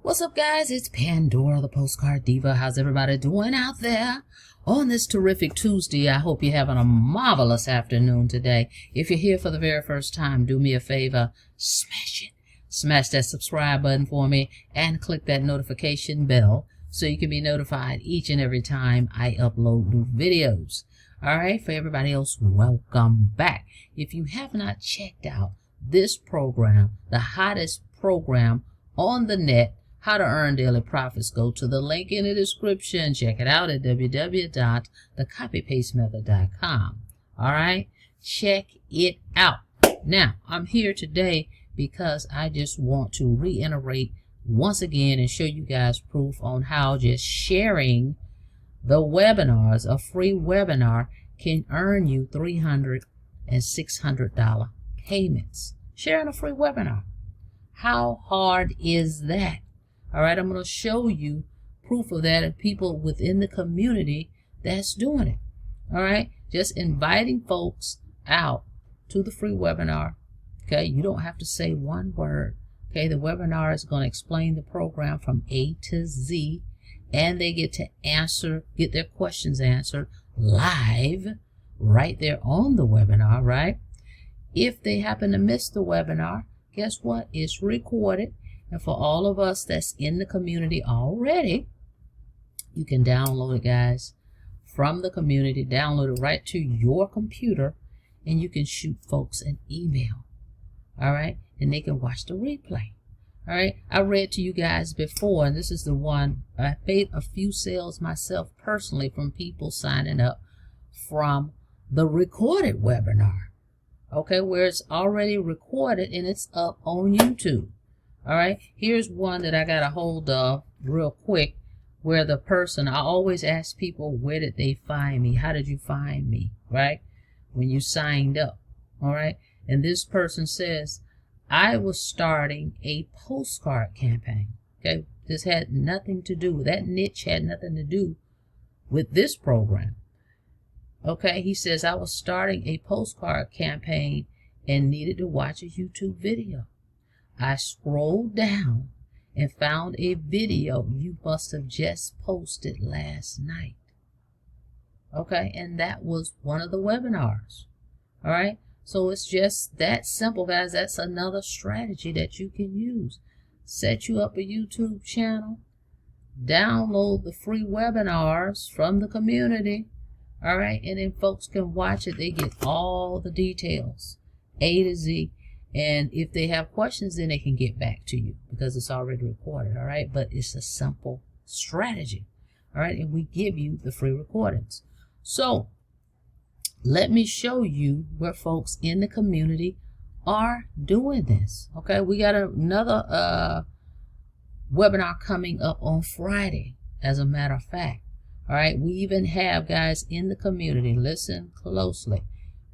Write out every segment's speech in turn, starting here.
What's up, guys? It's Pandora, the Postcard Diva. How's everybody doing out there on this terrific Tuesday? I hope you're having a marvelous afternoon today. If you're here for the very first time, do me a favor, smash it. Smash that subscribe button for me and click that notification bell so you can be notified each and every time I upload new videos. All right, for everybody else, welcome back. If you have not checked out this program, the hottest program on the net, How to Earn Daily Profits, go to the link in the description. Check it out at www.thecopypastemethod.com. All right, check it out. Now, I'm here today because I just want to reiterate once again and show you guys proof on how just sharing the webinars, a free webinar, can earn you $300 and $600 payments. Sharing a free webinar. How hard is that? All right, I'm going to show you proof of that and people within the community that's doing it. All right, just inviting folks out to the free webinar. Okay, you don't have to say one word. Okay, the webinar is going to explain the program from A to Z, and they get to get their questions answered live right there on the webinar, right? If they happen to miss the webinar, guess what? It's recorded. And for all of us that's in the community already, you can download it, guys, from the community. Download it right to your computer, and you can shoot folks an email. All right? And they can watch the replay. All right? I read to you guys before, and this is the one. I made a few sales myself personally from people signing up from the recorded webinar. Okay? Where it's already recorded and it's up on YouTube. All right, here's one that I got a hold of real quick where the person, I always ask people, where did they find me? How did you find me, right? When you signed up, all right? And this person says, I was starting a postcard campaign, okay? This had nothing to do, that niche had nothing to do with this program, okay? He says, I was starting a postcard campaign and needed to watch a YouTube video. I scrolled down and found a video you must have just posted last night. Okay, and that was one of the webinars. All right, so it's just that simple, guys. That's another strategy that you can use. Set you up a YouTube channel, download the free webinars from the community. All right, and then folks can watch it. They get all the details, A to Z. And if they have questions, then they can get back to you because it's already recorded, all right? But it's a simple strategy, all right? And we give you the free recordings. So let me show you where folks in the community are doing this, okay? We got another webinar coming up on Friday, as a matter of fact, all right? We even have, guys, in the community, listen closely.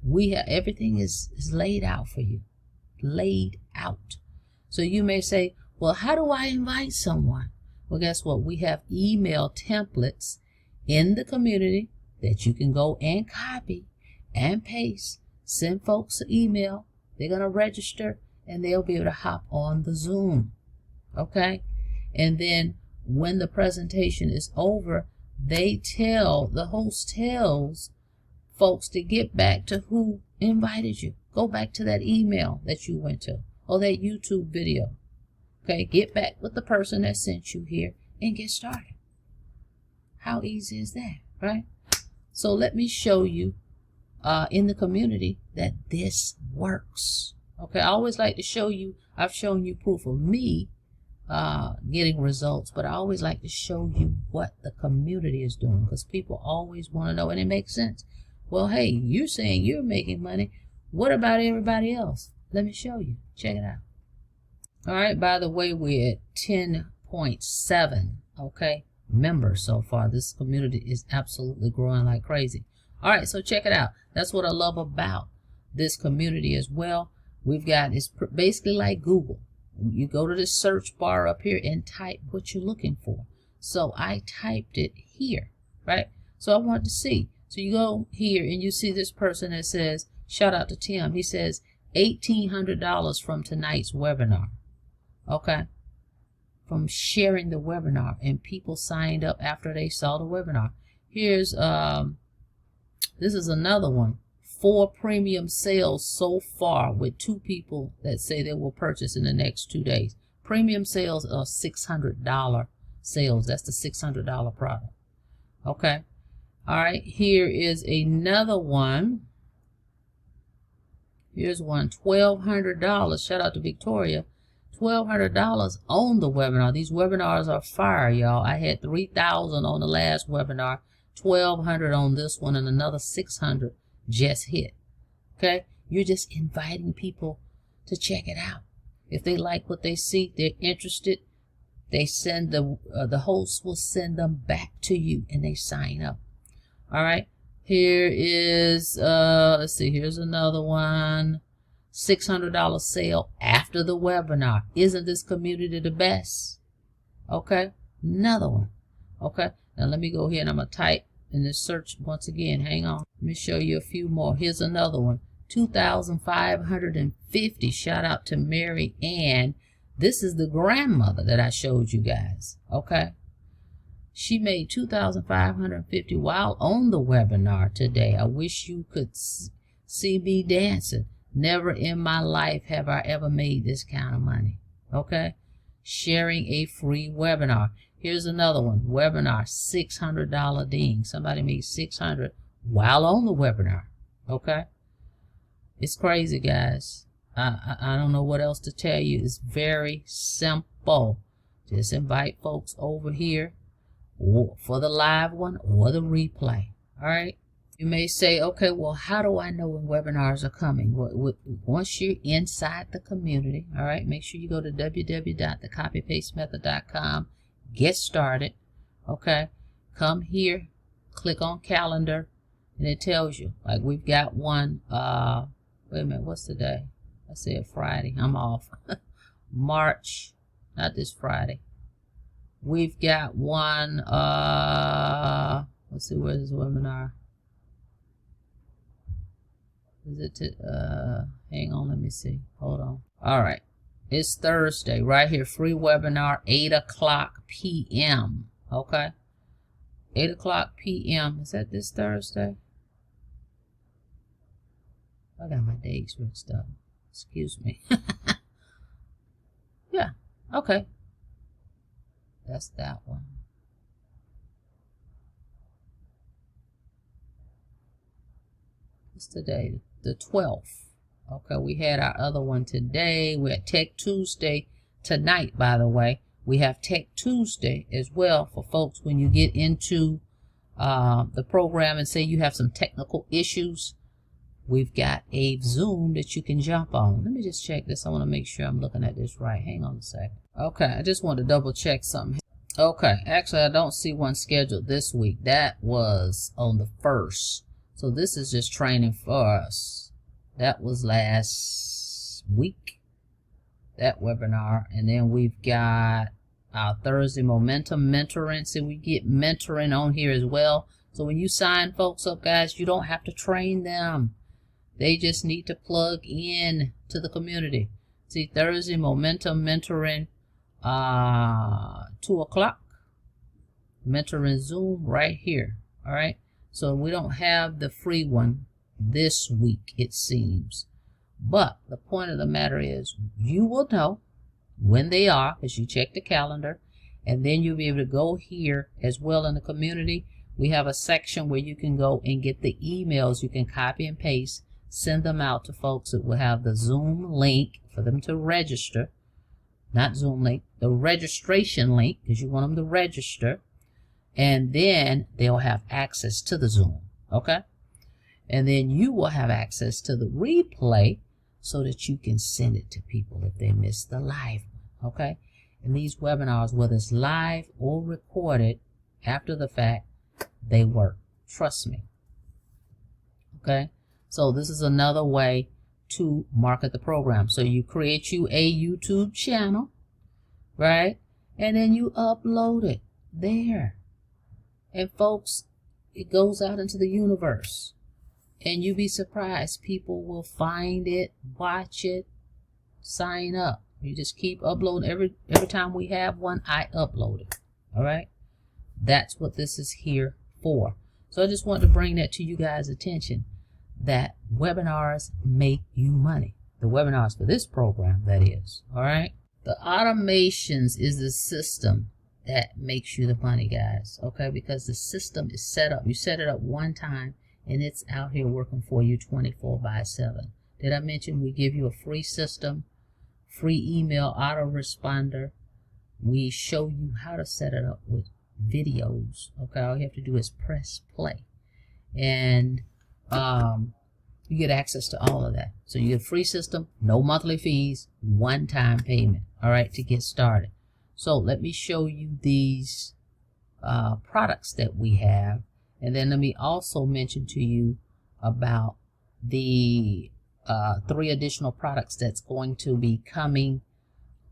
We have, everything is laid out for you. Laid out. So you may say, well, how do I invite someone? Well, guess what? We have email templates in the community that you can go and copy and paste. Send folks an email. They're going to register and they'll be able to hop on the Zoom. Okay? And then when the presentation is over, the host tells folks to get back to who invited you. Go back to that email that you went to or that YouTube video. Okay, get back with the person that sent you here and get started. How easy is that, right? So let me show you in the community that this works. Okay, I always like to show you, I've shown you proof of me getting results, but I always like to show you what the community is doing because people always want to know, and it makes sense. Well, hey, you're saying you're making money. What about everybody else? Let me show you. Check it out. All right, by the way, we're at 10.7, okay, members so far. This community is absolutely growing like crazy. All right, so check it out. That's what I love about this community as well. We've got, it's basically like Google. You go to the search bar up here and type what you're looking for. So I typed it here, right? So I wanted to see. So you go here and you see this person that says, shout out to Tim. He says $1,800 from tonight's webinar. Okay. from sharing the webinar, and people signed up after they saw the webinar. Here's this is another one. 4 premium sales so far with 2 people that say they will purchase in the next 2 days. Premium sales are $600 sales. That's the $600 product. Okay. All right. Here is another one. Here's one, $1,200. Shout out to Victoria. $1,200 on the webinar. These webinars are fire, y'all. I had 3,000 on the last webinar, 1,200 on this one, and another 600 just hit. Okay, you're just inviting people to check it out. If they like what they see, they're interested, they send the host will send them back to you, and they sign up. All right. Here is let's see. Here's another one. $600 sale after the webinar. Isn't this community the best? Okay. Another one. Okay. Now let me go here and I'm gonna type in this search once again. Hang on. Let me show you a few more. Here's another one. 2,550. Shout out to Mary Ann. This is the grandmother that I showed you guys. Okay. She made 2,550 while on the webinar today. I wish you could see me dancing. Never in my life have I ever made this kind of money. Okay. Sharing a free webinar. Here's another one. Webinar, $600 ding. Somebody made $600 while on the webinar. Okay. It's crazy, guys. I don't know what else to tell you. It's very simple. Just invite folks over here for the live one or the replay. All right. You may say, okay, well, how do I know when webinars are coming? Once you're inside the community, all right, make sure you go to www.thecopypastemethod.com. Get started. Okay. Come here, click on calendar, and it tells you. Like we've got one, wait a minute, what's the day? I said Friday. I'm off. March, not this Friday. We've got one, let's see, where's this webinar? Is it hang on, let me see. Hold on. All right. It's Thursday right here. Free webinar, 8 o'clock p.m. Okay. 8 o'clock p.m. Is that this Thursday? I got my dates mixed up. Excuse me. Yeah. Okay. That's that one. It's today, the 12th. Okay, we had our other one today. We had Tech Tuesday tonight, by the way. We have Tech Tuesday as well for folks when you get into the program and say you have some technical issues. We've got a Zoom that you can jump on. Let me just check this. I want to make sure I'm looking at this right. Hang on a second. Okay, I just want to double check something. Okay, actually I don't see one scheduled this week. That was on the 1st. So this is just training for us. That was last week, that webinar. And then we've got our Thursday Momentum Mentoring. So we get mentoring on here as well. So when you sign folks up, guys, you don't have to train them. They just need to plug in to the community. See, Thursday Momentum Mentoring, 2 o'clock. Mentoring Zoom right here. All right. So we don't have the free one this week, it seems. But the point of the matter is you will know when they are because you check the calendar, and then you'll be able to go here as well in the community. We have a section where you can go and get the emails. You can copy and paste, send them out to folks that will have the Zoom link for them to register. Not Zoom link, the registration link, because you want them to register. And then they'll have access to the Zoom. Okay? And then you will have access to the replay so that you can send it to people if they miss the live one. Okay? And these webinars, whether it's live or recorded after the fact, they work. Trust me. Okay? So this is another way to market the program. So you create you a YouTube channel, right? And then you upload it there. And folks, it goes out into the universe. And you'd be surprised. People will find it, watch it, sign up. You just keep uploading. Every time we have one, I upload it. All right. That's what this is here for. So I just wanted to bring that to you guys' attention, that webinars make you money. The webinars for this program, that is. All right. The automations is the system that makes you the money, guys. Okay. Because the system is set up. You set it up one time and it's out here working for you 24/7. Did I mention we give you a free system, free email autoresponder? We show you how to set it up with videos. Okay, all you have to do is press play, and you get access to all of that. So you get a free system, no monthly fees, one-time payment. All right, to get started. So let me show you these products that we have, and then let me also mention to you about the 3 additional products that's going to be coming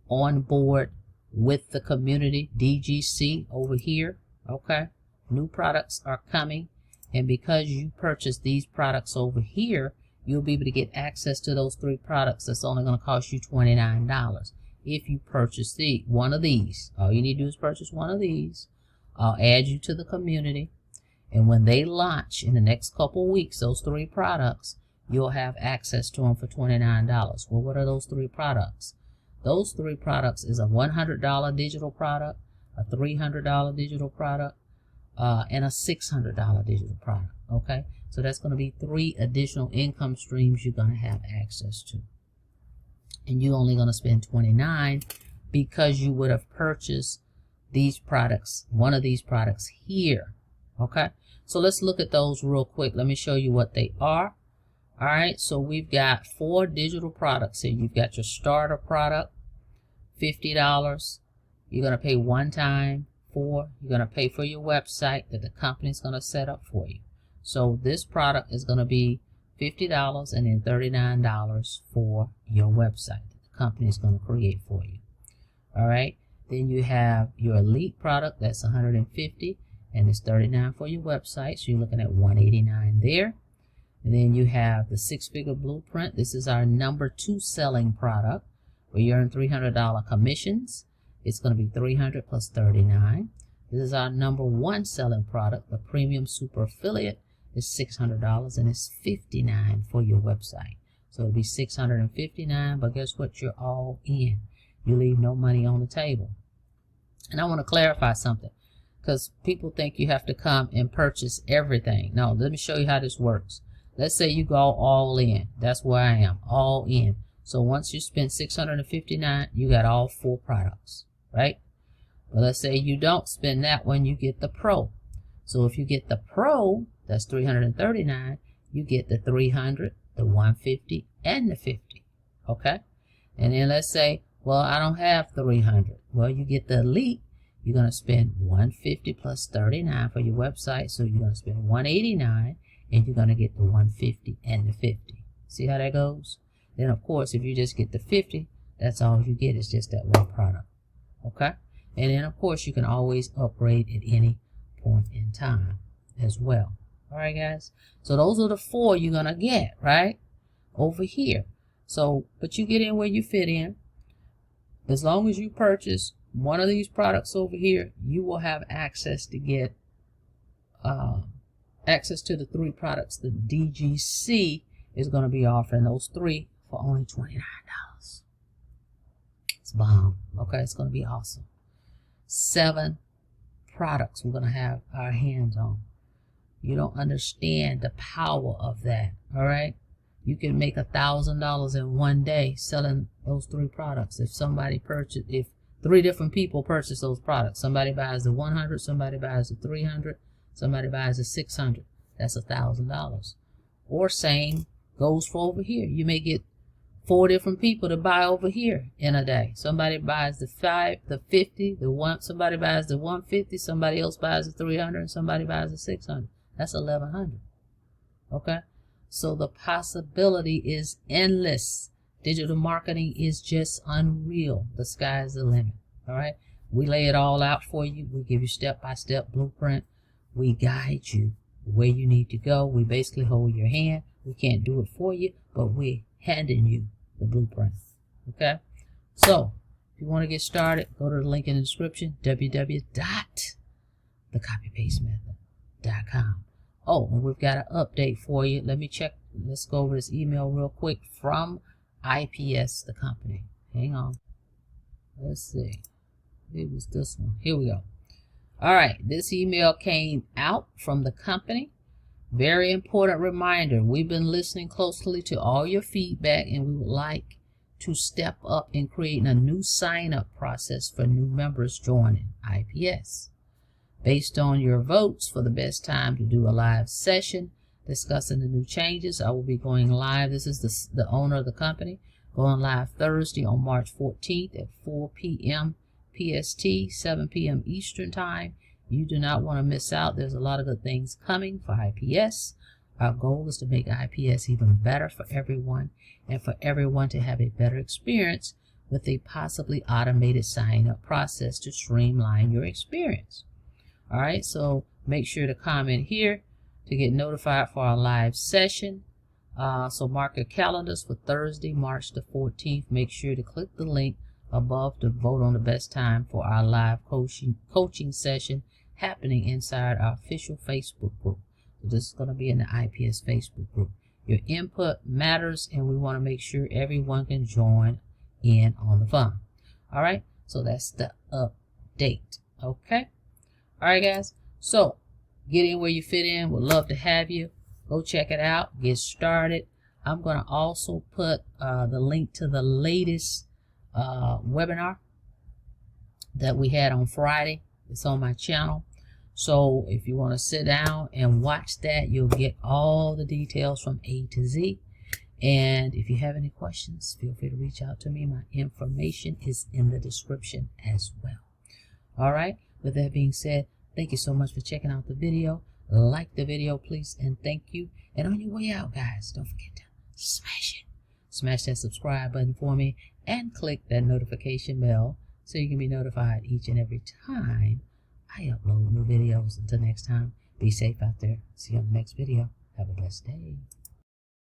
on board with the community DGC over here. Okay, new products are coming, and because you purchase these products over here, you'll be able to get access to those 3 products. That's only going to cost you $29 if you purchase one of these. All you need to do is purchase one of these. I'll add you to the community, and when they launch in the next couple weeks, those 3 products, you'll have access to them for $29. Well, what are those 3 products? Those 3 products is a $100 digital product, a $300 digital product, and a $600 digital product. Okay, so that's going to be 3 additional income streams you're going to have access to, and you're only going to spend $29 because you would have purchased these products, one of these products here. Okay, so let's look at those real quick. Let me show you what they are. All right, so we've got 4 digital products here. You've got your starter product, $50. You're going to pay one time for. You're going to pay for your website that the company's going to set up for you. So this product is going to be $50 and then $39 for your website that the company is going to create for you. All right, then you have your elite product, that's $150 and it's $39 for your website. So you're looking at $189 there. And then you have the 6-figure blueprint. This is our number 2 selling product, where you earn $300 commissions. It's going to be $300 plus $39. This is our number 1 selling product. The premium super affiliate is $600 and it's $59 for your website. So it'll be $659, but guess what? You're all in. You leave no money on the table. And I want to clarify something, because people think you have to come and purchase everything. No, let me show you how this works. Let's say you go all in. That's where I am, all in. So once you spend $659, you got all 4 products, right? But let's say you don't spend that one, you get the Pro. So if you get the Pro, that's $339, you get the $300, the $150, and the $50, okay? And then let's say, well, I don't have $300. Well, you get the Elite. You're going to spend $150 plus $39 for your website, so you're going to spend $189. And you're going to get the $150 and the $50. See how that goes? Then, of course, if you just get the $50, that's all you get is just that one product. Okay? And then, of course, you can always upgrade at any point in time as well. All right, guys? So those are the 4 you're going to get, right? Over here. So, but you get in where you fit in. As long as you purchase one of these products over here, you will have access to get access to the 3 products the DGC is going to be offering, those 3 for only $29. It's bomb. Okay, it's going to be awesome. 7 products we're going to have our hands on. You don't understand the power of that. All right, you can make $1,000 in one day selling those 3 products. If somebody if 3 different people purchase those products, somebody buys the 100, somebody buys the 300, somebody buys the 600, that's $1,000. Or same goes for over here. You may get 4 different people to buy over here in a day. Somebody buys the 5, the 50, the 1. Somebody buys the 150. Somebody else buys the 300, and somebody buys the 600. That's 1,100. Okay, so the possibility is endless. Digital marketing is just unreal. The sky's the limit. All right, we lay it all out for you. We give you step-by-step blueprint. We guide you where you need to go. We basically hold your hand. We can't do it for you, but we're handing you the blueprint. Okay? So if you want to get started, go to the link in the description, www.thecopypastemethod.com. Oh, and we've got an update for you. Let me check. Let's go over this email real quick from IPS, the company. Hang on. Let's see. It was this one. Here we go. All right. This email came out from the company. Very important reminder. We've been listening closely to all your feedback, and we would like to step up in creating a new sign-up process for new members joining IPS. Based on your votes for the best time to do a live session discussing the new changes, I will be going live. This is the owner of the company. Going live Thursday on March 14th at 4 p.m. PST, 7 p.m. Eastern Time. You do not want to miss out. There's a lot of good things coming for IPS. Our goal is to make IPS even better for everyone, and for everyone to have a better experience with a possibly automated sign-up process to streamline your experience. All right, so make sure to comment here to get notified for our live session. So mark your calendars for Thursday, March the 14th. Make sure to click the link above to vote on the best time for our live coaching session happening inside our official Facebook group. So this is going to be in the IPS Facebook group. Your input matters, and we want to make sure everyone can join in on the fun. All right, so that's the update. Okay, all right, guys. So get in where you fit in. Would love to have you. Go check it out. Get started. I'm going to also put the link to the latest webinar that we had on Friday. It's on my channel. So if you want to sit down and watch that, you'll get all the details from A to Z. And if you have any questions, feel free to reach out to me. My information is in the description as well. All right. With that being said, thank you so much for checking out the video. Like the video, please, and thank you. And on your way out, guys, don't forget to smash it. Smash that subscribe button for me and click that notification bell so you can be notified each and every time I upload new videos. Until next time, be safe out there. See you on the next video. Have a blessed day.